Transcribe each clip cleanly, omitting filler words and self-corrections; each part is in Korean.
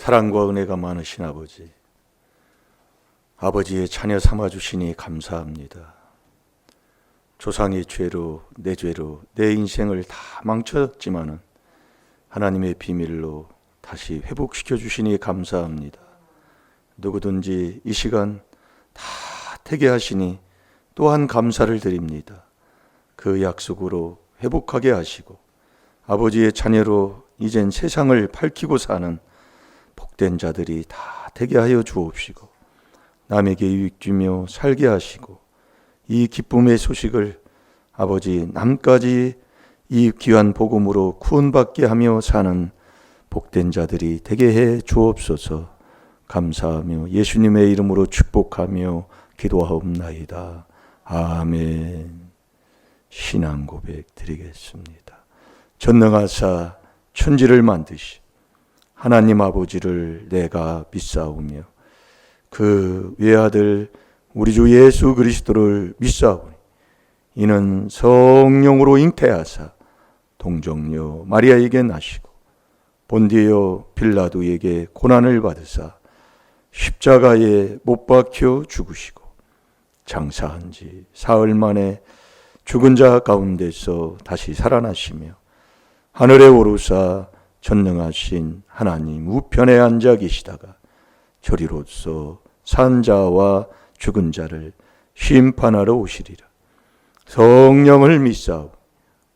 사랑과 은혜가 많으신 아버지, 아버지의 자녀 삼아주시니 감사합니다. 조상의 죄로, 내 죄로 내 인생을 다 망쳤지만은 하나님의 비밀로 다시 회복시켜 주시니 감사합니다. 누구든지 이 시간 다 되게 하시니 또한 감사를 드립니다. 그 약속으로 회복하게 하시고 아버지의 자녀로 이젠 세상을 밝히고 사는 복된 자들이 다 되게 하여 주옵시고 남에게 유익 주며 살게 하시고 이 기쁨의 소식을 아버지 남까지 이 귀한 복음으로 구원받게 하며 사는 복된 자들이 되게 해 주옵소서. 감사하며 예수님의 이름으로 축복하며 기도하옵나이다. 아멘. 신앙 고백 드리겠습니다. 전능하사 천지를 만드시 하나님 아버지를 내가 믿사오며 그 외아들 우리 주 예수 그리스도를 믿사오니 이는 성령으로 잉태하사 동정녀 마리아에게 나시고 본디오 빌라도에게 고난을 받으사 십자가에 못 박혀 죽으시고 장사한 지 사흘 만에 죽은 자 가운데서 다시 살아나시며 하늘에 오르사 전능하신 하나님 우편에 앉아 계시다가 저리로서 산 자와 죽은 자를 심판하러 오시리라. 성령을 믿사오.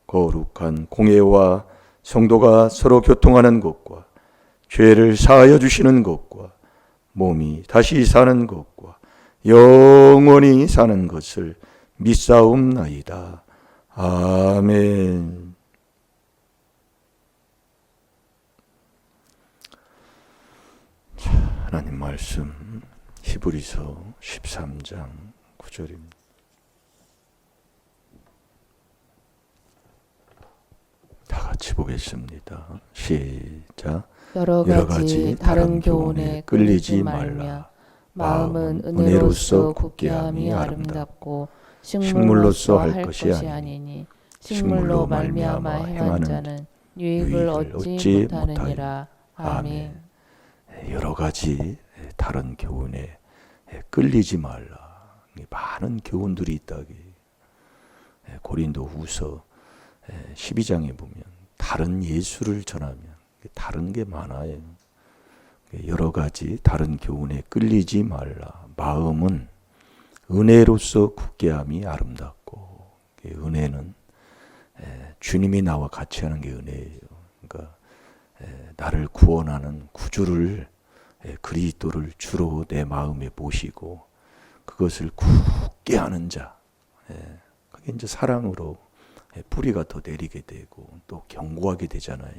거룩한 공예와 성도가 서로 교통하는 것과 죄를 사하여 주시는 것과 몸이 다시 사는 것과 영원히 사는 것을 믿사옵나이다. 아멘. 하나님 말씀 히브리서 13장 9절입니다. 다 같이 보겠습니다. 시작. 여러 가지 다른 교훈에 끌리지 말며 마음은 은혜로서 굳게함이 아름답고 식물로서 할 것이 아니니 식물로 말미암아 행한 자는 유익을 얻지 못하느니라. 아멘. 여러 가지 다른 교훈에 끌리지 말라. 많은 교훈들이 있다. 고린도후서 12장에 보면 다른 예수를 전하면 다른 게 많아요. 여러 가지 다른 교훈에 끌리지 말라. 마음은 은혜로서 굳게함이 아름답고 은혜는 주님이 나와 같이 하는 게 은혜예요. 그러니까 나를 구원하는 구주를 그리스도를 주로 내 마음에 모시고 그것을 굳게 하는 자, 그게 이제 사랑으로 뿌리가 더 내리게 되고 또 견고하게 되잖아요.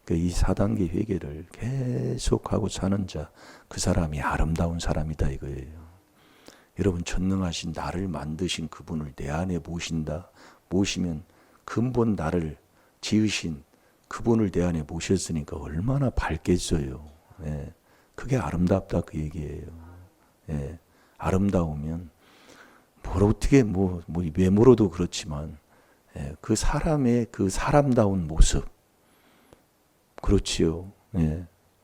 그러니까 이 4단계 회개를 계속하고 사는 자, 그 사람이 아름다운 사람이다 이거예요. 여러분 전능하신 나를 만드신 그분을 내 안에 모시면 근본 나를 지으신 그분을 내 안에 모셨으니까 얼마나 밝겠어요. 그게 아름답다 그 얘기예요. 아름다우면 뭘 어떻게 뭐 외모로도 그렇지만 그 사람의 그 사람다운 모습 그렇지요.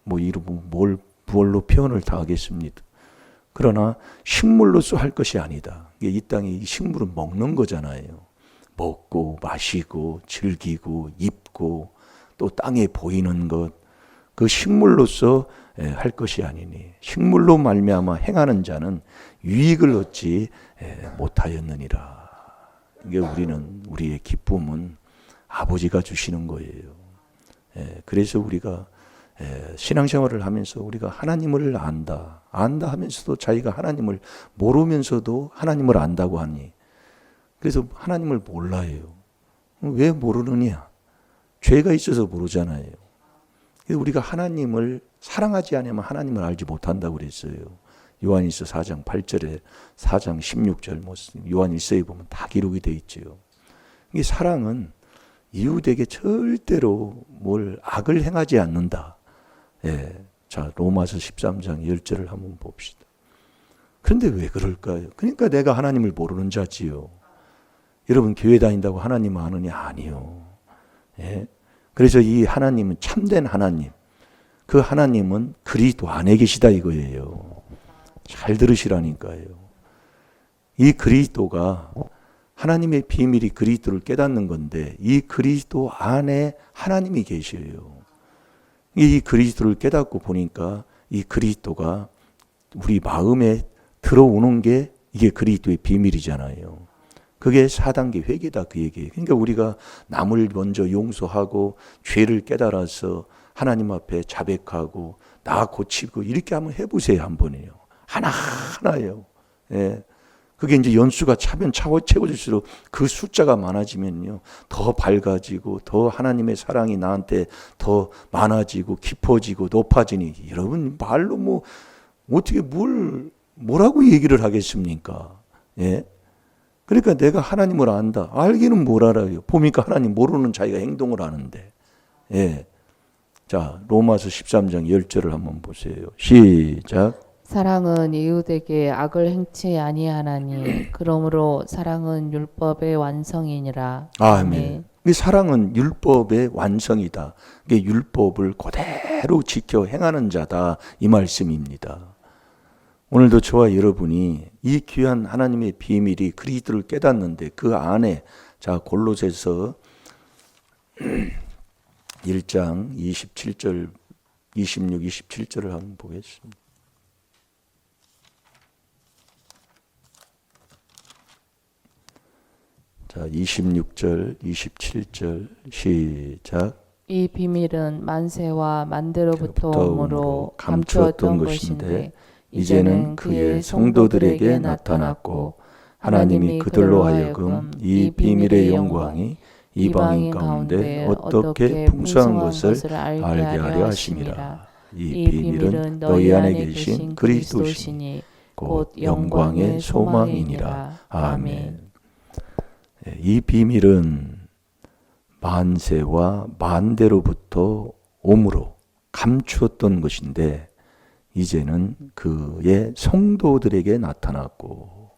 뭘로 표현을 다 하겠습니다. 그러나 식물로서 할 것이 아니다. 이 땅에 이 식물은 먹는 거잖아요. 먹고 마시고 즐기고 입고 또 땅에 보이는 것, 그 식물로서 할 것이 아니니 식물로 말미암아 행하는 자는 유익을 얻지 못하였느니라. 이게 우리의 기쁨은 아버지가 주시는 거예요. 그래서 우리가 신앙생활을 하면서 우리가 하나님을 안다 하면서도 자기가 하나님을 모르면서도 하나님을 안다고 하니 그래서 하나님을 몰라요. 왜 모르느냐? 죄가 있어서 모르잖아요. 우리가 하나님을 사랑하지 않으면 하나님을 알지 못한다고 그랬어요. 요한일서 4장 8절에 4장 16절 요한일서에 보면 다 기록이 되어 있죠. 이 사랑은 이웃에게 절대로 뭘 악을 행하지 않는다. 자, 로마서 13장 10절을 한번 봅시다. 그런데 왜 그럴까요? 그러니까 내가 하나님을 모르는 자지요. 여러분 교회 다닌다고 하나님 아느냐? 아니요. 그래서 이 하나님은 참된 하나님, 그 하나님은 그리스도 안에 계시다 이거예요. 잘 들으시라니까요. 이 그리스도가 하나님의 비밀이 그리스도를 깨닫는 건데 이 그리스도 안에 하나님이 계셔요. 이 그리스도를 깨닫고 보니까 이 그리스도가 우리 마음에 들어오는 게 이게 그리스도의 비밀이잖아요. 그게 4단계 회개다 그 얘기예요. 그러니까 우리가 남을 먼저 용서하고 죄를 깨달아서 하나님 앞에 자백하고 나 고치고 이렇게 한번 해보세요. 한 번이요. 하나하나요. 예. 그게 이제 연수가 차면 채워질수록 그 숫자가 많아지면요. 더 밝아지고 더 하나님의 사랑이 나한테 더 많아지고 깊어지고 높아지니 여러분 말로 뭐 어떻게 뭐라고 얘기를 하겠습니까? 예. 그러니까 내가 하나님을 안다. 알기는 뭘 알아요. 보니까 하나님 모르는 자기가 행동을 하는데. 예. 자, 로마서 13장 10절을 한번 보세요. 시작. 사랑은 이웃에게 악을 행치 아니하나니 그러므로 사랑은 율법의 완성이니라. 아멘. 이 사랑은 율법의 완성이다. 이게 율법을 그대로 지켜 행하는 자다. 이 말씀입니다. 오늘도 저와 여러분이 이 귀한 하나님의 비밀이 그리스도를 깨닫는데 그 안에 자 골로새서 1장 27절 26, 27절을 한번 보겠습니다. 자, 26절, 27절 시작. 이 비밀은 만세와 만대로부터 오므로 감추었던 것인데 이제는 그의 성도들에게 나타났고 하나님이 그들로 하여금 이 비밀의 영광이 이방인 가운데 어떻게 풍성한 것을 알게 하려 하심이라. 이 비밀은 너희 안에 계신 그리스도시니 곧 영광의 소망이니라. 아멘. 이 비밀은 만세와 만대로부터 오므로 감추었던 것인데 이제는 그의 성도들에게 나타났고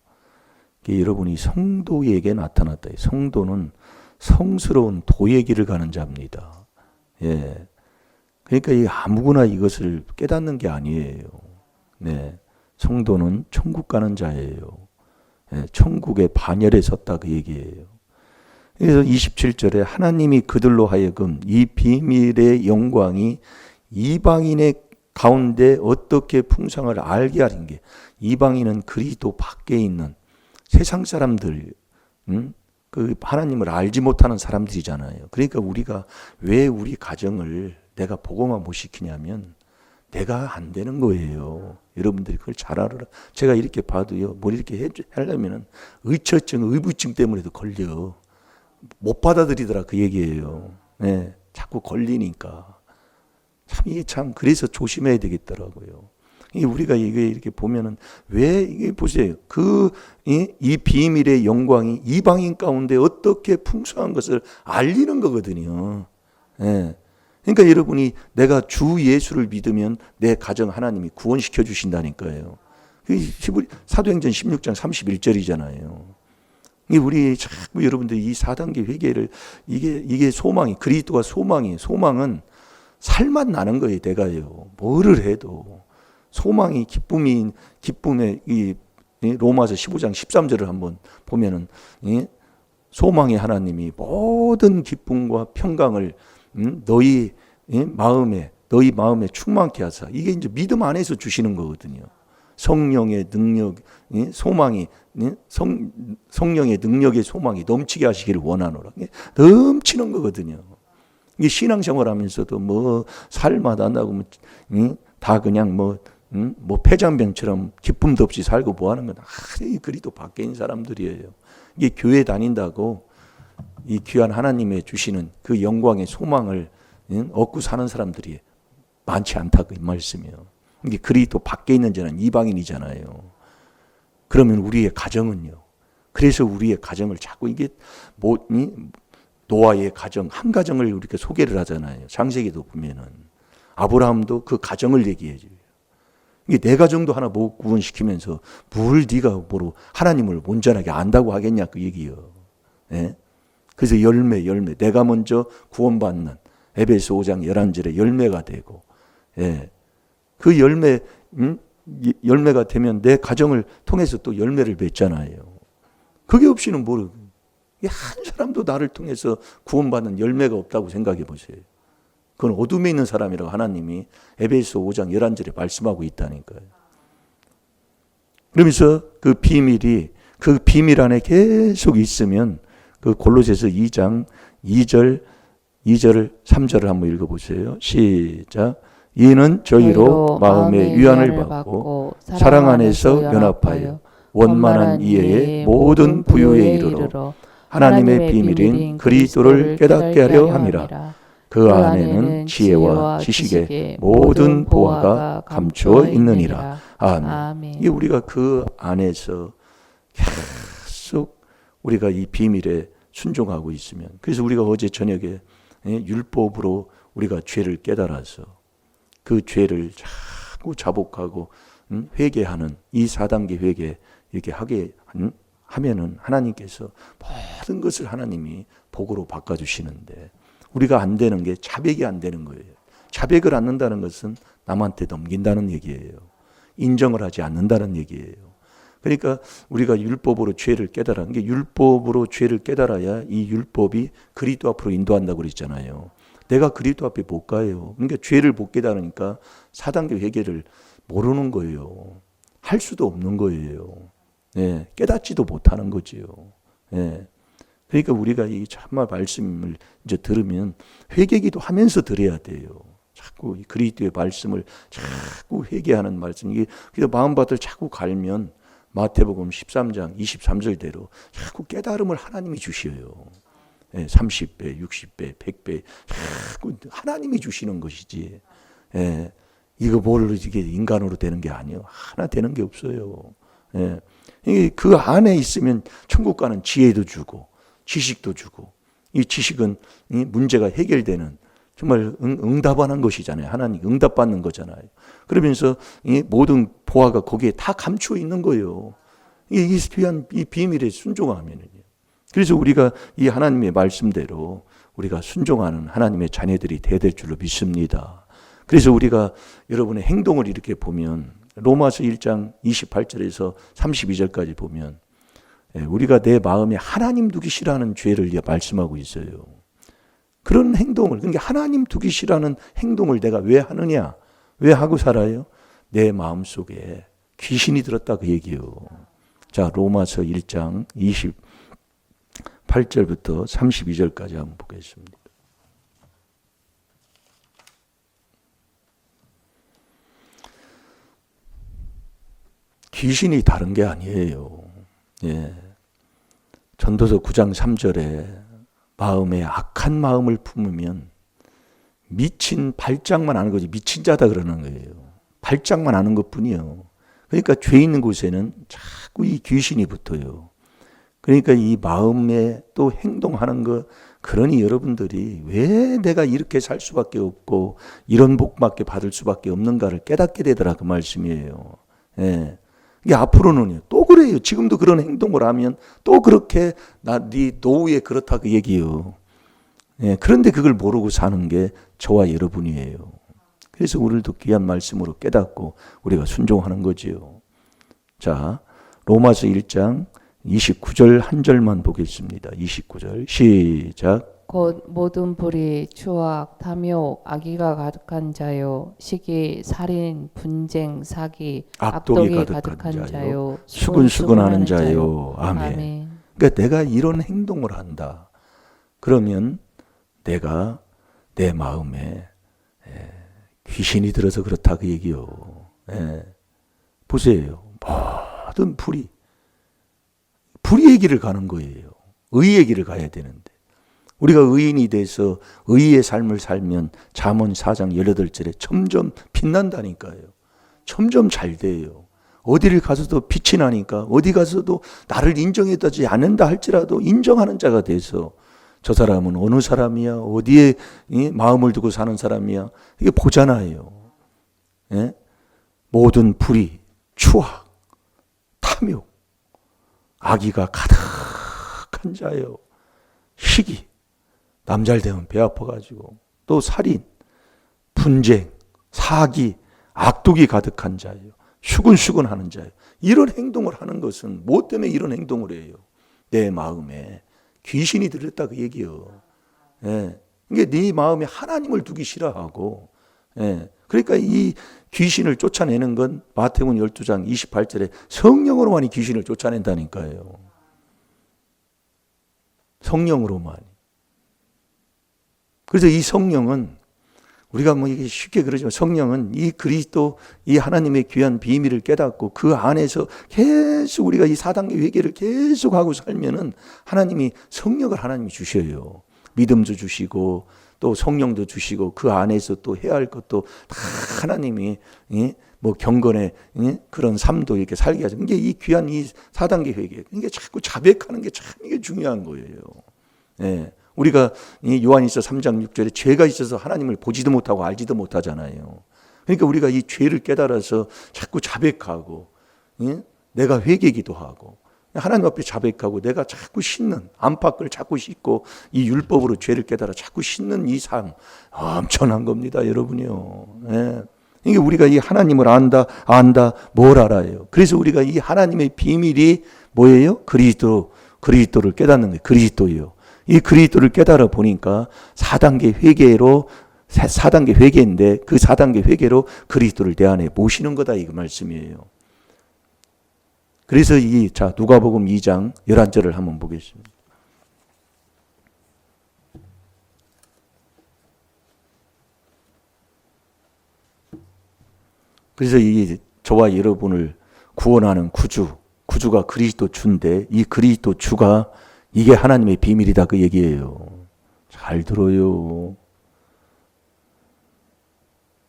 여러분이 성도에게 나타났다. 성도는 성스러운 도의 길을 가는 자입니다. 예. 그러니까 이 아무거나 이것을 깨닫는 게 아니에요. 네. 성도는 천국 가는 자예요. 예. 천국의 반열에 섰다 그 얘기예요. 그래서 27절에 하나님이 그들로 하여금 이 비밀의 영광이 이방인의 가운데 어떻게 풍성을 알게 하는 게 이방인은 그리스도 밖에 있는 세상 사람들, 그 하나님을 알지 못하는 사람들이잖아요. 그러니까 우리가 왜 우리 가정을 내가 복음화 못 시키냐면 내가 안 되는 거예요. 여러분들이 그걸 잘 알아라. 제가 이렇게 봐도요, 뭘 이렇게 하려면은 의처증, 의부증 때문에도 걸려. 못 받아들이더라 그 얘기예요. 네, 자꾸 걸리니까. 참 그래서 조심해야 되겠더라고요. 우리가 이게 이렇게 보면은 왜 이게 보세요. 이 비밀의 영광이 이방인 가운데 어떻게 풍성한 것을 알리는 거거든요. 예. 그러니까 여러분이 내가 주 예수를 믿으면 내 가정 하나님이 구원시켜 주신다니까요. 사도행전 16장 31절이잖아요. 우리 자꾸 여러분들 이 4단계 회개를 이게 소망이 그리스도가 소망이에요. 소망은 살만 나는 거예요. 내가요. 뭐를 해도 소망이 기쁨의 이 로마서 15장 13절을 한번 보면은 소망의 하나님이 모든 기쁨과 평강을 너희 마음에 충만케 하사 이게 이제 믿음 안에서 주시는 거거든요. 성령의 능력, 소망이 성령의 능력의 소망이 넘치게 하시기를 원하노라. 넘치는 거거든요. 이게 신앙생활하면서도 뭐 살마다 한다고 다 그냥 뭐 폐장병처럼 기쁨도 없이 살고 뭐 하는 건 그리도 밖에 있는 사람들이에요. 이게 교회 다닌다고 이 귀한 하나님의 주시는 그 영광의 소망을 얻고 사는 사람들이 많지 않다고 이 말씀이에요. 이게 그리도 밖에 있는 자는 이방인이잖아요. 그러면 우리의 가정은요. 그래서 우리의 가정을 자꾸 이게 노아의 가정 한 가정을 우리가 소개를 하잖아요. 창세기도 보면은 아브라함도 그 가정을 얘기해줘요. 이게 내 가정도 하나 못 구원시키면서 뭘 네가 뭐로 하나님을 온전하게 안다고 하겠냐 그 얘기요. 예? 그래서 열매 내가 먼저 구원받는 에베소 5장 11절에 열매가 되고 그 열매가 되면 내 가정을 통해서 또 열매를 맺잖아요. 그게 없이는 모르고 한 사람도 나를 통해서 구원받는 열매가 없다고 생각해 보세요. 그건 어둠에 있는 사람이라고 하나님이 에베소 5장 11절에 말씀하고 있다니까요. 그러면서 그 비밀 안에 계속 있으면 그 골로새서 2장 2절 3절을 한번 읽어보세요. 시작. 이는 저희로 마음의 위안을 받고 사랑 안에서 연합하여 원만한 이해의 모든 부유에 이르러 하나님의 비밀인 그리스도를 깨닫게 하려 함이라. 그 안에는 지혜와 지식의 모든 보화가 감추어 있느니라. 아멘. 이 우리가 그 안에서 계속 우리가 이 비밀에 순종하고 있으면, 그래서 우리가 어제 저녁에 율법으로 우리가 죄를 깨달아서 그 죄를 자꾸 자복하고 회개하는 이 4단계 회개 이렇게 하게 하면은 하나님께서 모든 것을 하나님이 복으로 바꿔주시는데, 우리가 안 되는 게 자백이 안 되는 거예요. 자백을 않는다는 것은 남한테 넘긴다는 얘기예요. 인정을 하지 않는다는 얘기예요. 그러니까 우리가 율법으로 죄를 깨달은 게, 율법으로 죄를 깨달아야 이 율법이 그리스도 앞으로 인도한다고 그랬잖아요. 내가 그리스도 앞에 못 가요. 그러니까 죄를 못 깨달으니까 4단계 회개를 모르는 거예요. 할 수도 없는 거예요. 깨닫지도 못하는 거지요. 그러니까 우리가 이 참말 말씀을 이제 들으면 회개기도 하면서 들어야 돼요. 자꾸 그리스도의 말씀을 자꾸 회개하는 말씀. 이게 마음밭을 자꾸 갈면 마태복음 13장 23절대로 자꾸 깨달음을 하나님이 주셔요. 30배, 60배, 100배 자꾸 하나님이 주시는 것이지. 이거 뭘 이게 인간으로 되는 게 아니에요. 하나 되는 게 없어요. 그 안에 있으면 천국 가는 지혜도 주고 지식도 주고, 이 지식은 이 문제가 해결되는 정말 응답하는 것이잖아요. 하나님 응답받는 거잖아요. 그러면서 이 모든 보화가 거기에 다 감추어 있는 거예요. 이 귀한 이 비밀에 순종하면은요. 그래서 우리가 이 하나님의 말씀대로 우리가 순종하는 하나님의 자녀들이 돼야 될 줄로 믿습니다. 그래서 우리가 여러분의 행동을 이렇게 보면, 로마서 1장 28절에서 32절까지 보면 우리가 내 마음에 하나님 두기 싫어하는 죄를 말씀하고 있어요. 그런 행동을, 그러니까 하나님 두기 싫어하는 행동을 내가 왜 하느냐? 왜 하고 살아요? 내 마음속에 귀신이 들었다 그 얘기예요. 자, 로마서 1장 28절부터 32절까지 한번 보겠습니다. 귀신이 다른 게 아니에요. 전도서 9장 3절에 마음에 악한 마음을 품으면 미친 발작만 하는 거지, 미친 자다 그러는 거예요. 발작만 하는 것뿐이요. 그러니까 죄 있는 곳에는 자꾸 이 귀신이 붙어요. 그러니까 이 마음에 또 행동하는 거, 그러니 여러분들이 왜 내가 이렇게 살 수밖에 없고 이런 복밖에 받을 수밖에 없는가를 깨닫게 되더라 그 말씀이에요. 이게 앞으로는요 또 그래요. 지금도 그런 행동을 하면 또 그렇게 네 노후에 그렇다 그 얘기예요. 그런데 그걸 모르고 사는 게 저와 여러분이에요. 그래서 우리도 귀한 말씀으로 깨닫고 우리가 순종하는 거지요. 자, 로마서 1장 29절 한 절만 보겠습니다. 29절 시작. 곧 모든 불의, 추악, 탐욕, 악의가 가득한 자요, 시기, 살인, 분쟁, 사기, 악독이 가득한 자요, 수근수근하는 자요. 아멘. 그러니까 내가 이런 행동을 한다. 그러면 내가 내 마음에 귀신이 들어서 그렇다 그 얘기요. 보세요. 모든 불의 길을 가는 거예요. 의의 길을 가야 되는데, 우리가 의인이 돼서 의의 삶을 살면 잠언 4장 18절에 점점 빛난다니까요. 점점 잘 돼요. 어디를 가서도 빛이 나니까, 어디 가서도 나를 인정해주지 않는다 할지라도 인정하는 자가 돼서, 저 사람은 어느 사람이야, 어디에 마음을 두고 사는 사람이야, 이게 보잖아요. 모든 불의, 추악, 탐욕, 악의가 가득한 자요, 시기, 남잘 되면 배 아파가지고, 또 살인, 분쟁, 사기, 악독이 가득한 자예요. 수근수근하는 자예요. 이런 행동을 하는 것은 뭐 때문에 이런 행동을 해요? 내 마음에 귀신이 들었다 그 얘기요. 예. 이게 네 마음에 하나님을 두기 싫어하고, 예. 그러니까 이 귀신을 쫓아내는 건 마태복음 12장 28절에 성령으로만이 귀신을 쫓아낸다니까요. 성령으로만. 그래서 이 성령은 우리가 뭐 이게 쉽게 그러지만 성령은 이 그리스도 이 하나님의 귀한 비밀을 깨닫고 그 안에서 계속 우리가 이 4단계 회개를 계속 하고 살면은 하나님이 성령을 하나님이 주셔요. 믿음도 주시고 또 성령도 주시고 그 안에서 또 해야 할 것도 다 하나님이 뭐 경건의 그런 삶도 이렇게 살게 하죠. 이게 이 귀한 이 4단계 회개. 이게 자꾸 자백하는 게 참 이게 중요한 거예요. 예. 우리가 요한일서 3장 6절에 죄가 있어서 하나님을 보지도 못하고 알지도 못하잖아요. 그러니까 우리가 이 죄를 깨달아서 자꾸 자백하고 내가 회개기도 하고 하나님 앞에 자백하고 내가 자꾸 씻는 안팎을 자꾸 씻고 이 율법으로 죄를 깨달아 자꾸 씻는 이 삶 엄청난 겁니다, 여러분이요. 예. 이게 우리가 이 하나님을 안다 뭘 알아요? 그래서 우리가 이 하나님의 비밀이 뭐예요? 그리스도를 깨닫는 거예요. 그리스도예요. 이 그리스도를 깨달아 보니까 4단계 회개로 4단계 회개인데 그 4단계 회개로 그리스도를 내 안에 모시는 거다 이 말씀이에요. 그래서 자 누가복음 2장 11절을 한번 보겠습니다. 그래서 이 저와 여러분을 구원하는 구주가 그리스도 주인데 이 그리스도 주가 이게 하나님의 비밀이다 그 얘기예요. 잘 들어요.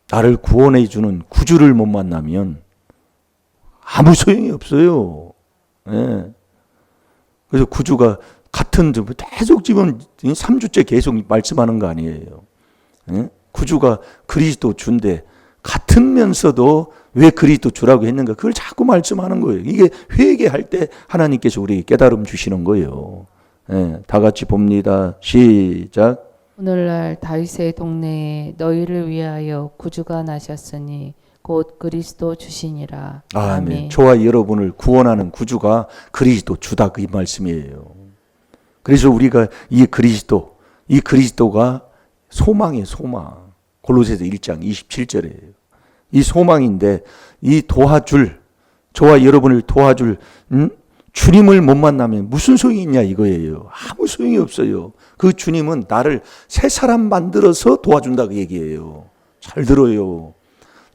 나를 구원해 주는 구주를 못 만나면 아무 소용이 없어요. 예. 그래서 구주가 같은 계속 지금 3주째 계속 말씀하는 거 아니에요. 예? 구주가 그리스도 주인데 같으면서도 왜 그리스도 주라고 했는가 그걸 자꾸 말씀하는 거예요. 이게 회개할 때 하나님께서 우리에게 깨달음 주시는 거예요. 예, 다 같이 봅니다. 시작. 오늘날 다윗의 동네에 너희를 위하여 구주가 나셨으니 곧 그리스도 주시니라. 아멘. 저와 여러분을 구원하는 구주가 그리스도 주다 그 말씀이에요. 그래서 우리가 이 그리스도가 소망이에요. 소망. 골로새서 1장 27절이에요. 이 소망인데 이 저와 여러분을 도와줄 주님을 못 만나면 무슨 소용이 있냐 이거예요. 아무 소용이 없어요. 그 주님은 나를 새 사람 만들어서 도와준다 그 얘기예요. 잘 들어요.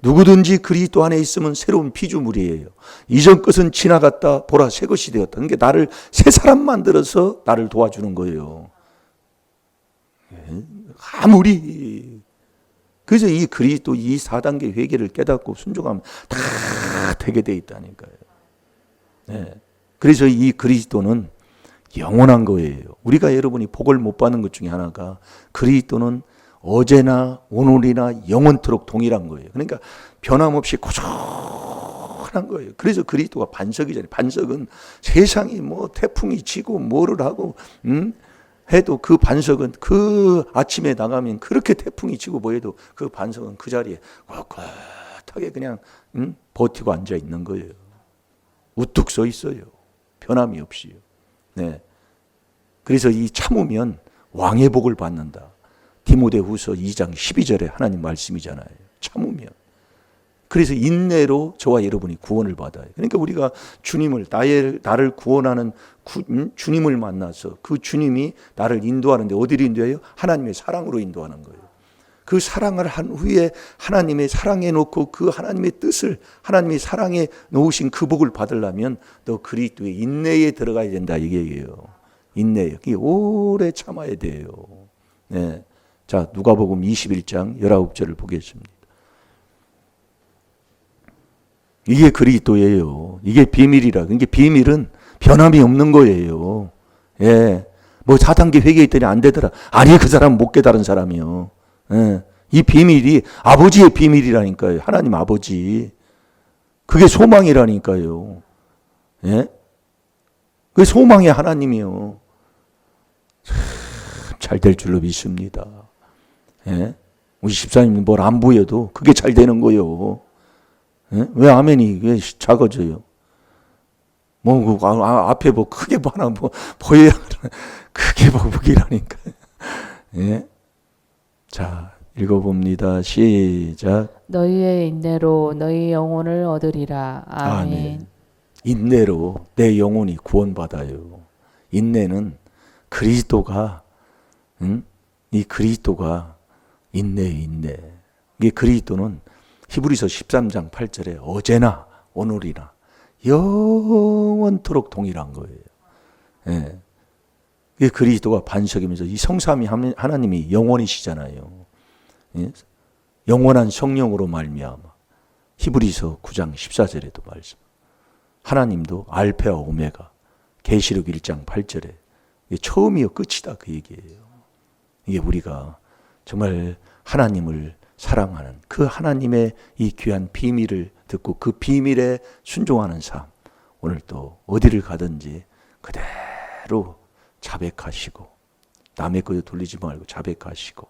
누구든지 그리스도 안에 있으면 새로운 피조물이에요. 이전 것은 지나갔다 보라 새 것이 되었다. 그러니까 나를 새 사람 만들어서 나를 도와주는 거예요. 아무리 그래서 이 그리스도 이 4단계 회개를 깨닫고 순종하면 다 되게 돼 있다니까요. 네. 그래서 이 그리스도는 영원한 거예요. 우리가 여러분이 복을 못 받는 것 중에 하나가 그리스도는 어제나 오늘이나 영원토록 동일한 거예요. 그러니까 변함없이 고정한 거예요. 그래서 그리스도가 반석이잖아요. 반석은 세상이 뭐 태풍이 치고 뭐를 하고 해도 그 반석은 그 아침에 나가면 그렇게 태풍이 치고 뭐 해도 그 반석은 그 자리에 꼿꼿하게 그냥 버티고 앉아 있는 거예요. 우뚝 서 있어요. 변함이 없이요. 네. 그래서 이 참으면 왕의 복을 받는다. 디모데후서 2장 12절에 하나님 말씀이잖아요. 참으면. 그래서 인내로 저와 여러분이 구원을 받아요. 그러니까 우리가 주님을 나를 구원하는 주님을 만나서 그 주님이 나를 인도하는데 어디로 인도해요? 하나님의 사랑으로 인도하는 거예요. 그 사랑을 한 후에 하나님의 사랑해 놓고 그 하나님의 뜻을 하나님의 사랑에 놓으신 그 복을 받으려면 너 그리스도의 인내에 들어가야 된다 이게예요. 인내요. 그게 오래 참아야 돼요. 네. 자, 누가복음 21장 19절을 보겠습니다. 이게 그리스도예요. 이게 비밀이라. 이게 비밀은 변함이 없는 거예요. 예. 뭐 4단계 회개했더니 안 되더라. 아니 그 사람은 못 깨달은 사람이요. 예. 이 비밀이 아버지의 비밀이라니까요. 하나님 아버지. 그게 소망이라니까요. 예? 그게 소망의 하나님이요. 잘 될 줄로 믿습니다. 예? 우리 집사님은 뭘 안 보여도 그게 잘 되는 거요. 예? 왜 아멘이 왜 작아져요? 뭐 앞에 뭐 크게 뭐 하나 뭐 보여야 크게 보기라니까. 예? 자, 읽어봅니다. 시작. 너희의 인내로 너희 영혼을 얻으리라. 아멘. 인내로 내 영혼이 구원받아요. 인내는 그리스도가, 이 그리스도가 인내. 이게 그리스도는 히브리서 13장 8절에 어제나 오늘이나 영원토록 동일한 거예요. 예. 이게 그리스도가 반석이면서 이 성삼위 하나님이 영원이시잖아요. 예? 영원한 성령으로 말미암아 히브리서 9장 14절에도 말씀. 하나님도 알파와 오메가 계시록 1장 8절에 이게 처음이요 끝이다 그 얘기예요. 이게 우리가 정말 하나님을 사랑하는 그 하나님의 이 귀한 비밀을 듣고 그 비밀에 순종하는 삶, 오늘 또 어디를 가든지 그대로 자백하시고 남의 것에 돌리지 말고 자백하시고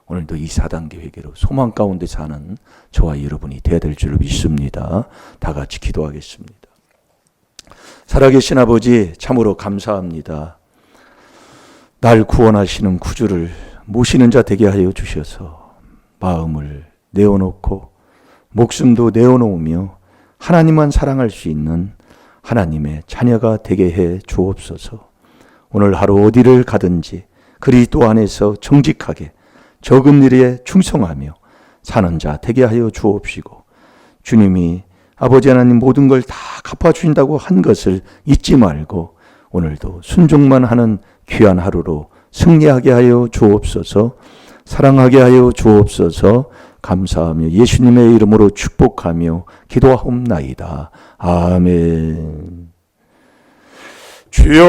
오늘도 이 4단계 회개로 소망 가운데 사는 저와 여러분이 되어야 될 줄 믿습니다. 다 같이 기도하겠습니다. 살아계신 아버지 참으로 감사합니다. 날 구원하시는 구주를 모시는 자 되게 하여 주셔서 마음을 내어놓고 목숨도 내어놓으며 하나님만 사랑할 수 있는 하나님의 자녀가 되게 해 주옵소서. 오늘 하루 어디를 가든지 그리스도 안에서 정직하게 적은 일에 충성하며 사는 자 되게 하여 주옵시고 주님이 아버지 하나님 모든 걸 다 갚아주신다고 한 것을 잊지 말고 오늘도 순종만 하는 귀한 하루로 승리하게 하여 주옵소서. 사랑하게 하여 주옵소서. 감사하며 예수님의 이름으로 축복하며 기도하옵나이다. 아멘. 주여